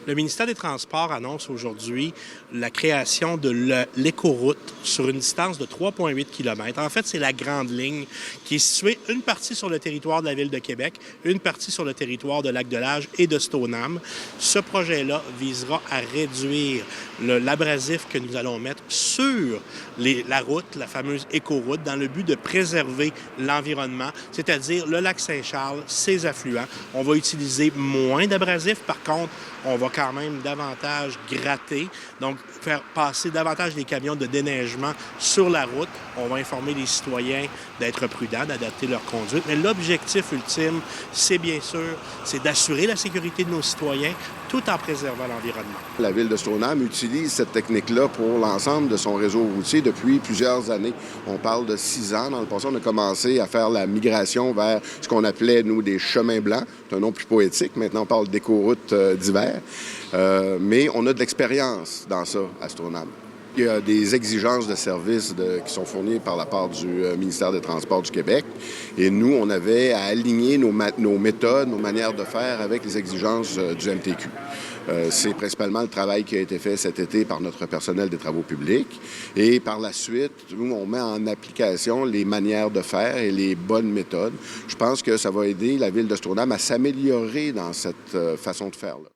Le ministère des Transports annonce aujourd'hui la création de l'écoroute sur une distance de 3,8 km. En fait, c'est la grande ligne qui est située une partie sur le territoire de la Ville de Québec, une partie sur le territoire de Lac-de-Lage et de Stoneham. Ce projet-là visera à réduire l'abrasif que nous allons mettre sur la route, la fameuse écoroute, dans le but de préserver l'environnement, c'est-à-dire le lac Saint-Charles, ses affluents. On va utiliser moins d'abrasif, par contre, on va quand même davantage gratter, donc faire passer davantage les camions de déneigement sur la route. On va informer les citoyens d'être prudents, d'adapter leur conduite. Mais l'objectif ultime, c'est bien sûr, c'est d'assurer la sécurité de nos citoyens tout en préservant l'environnement. La Ville de Stoneham utilise cette technique-là pour l'ensemble de son réseau routier depuis plusieurs années. On parle de 6 ans. Dans le passé, on a commencé à faire la migration vers ce qu'on appelait, nous, des chemins blancs. C'est un nom plus poétique. Maintenant, on parle d'écoroutes d'hiver. Mais on a de l'expérience dans ça à Stoneham. Il y a des exigences de services qui sont fournies par la part du ministère des Transports du Québec. Et nous, on avait à aligner nos méthodes, nos manières de faire avec les exigences du MTQ. C'est principalement le travail qui a été fait cet été par notre personnel des travaux publics. Et par la suite, nous, on met en application les manières de faire et les bonnes méthodes. Je pense que ça va aider la Ville de Stoneham à s'améliorer dans cette façon de faire-là.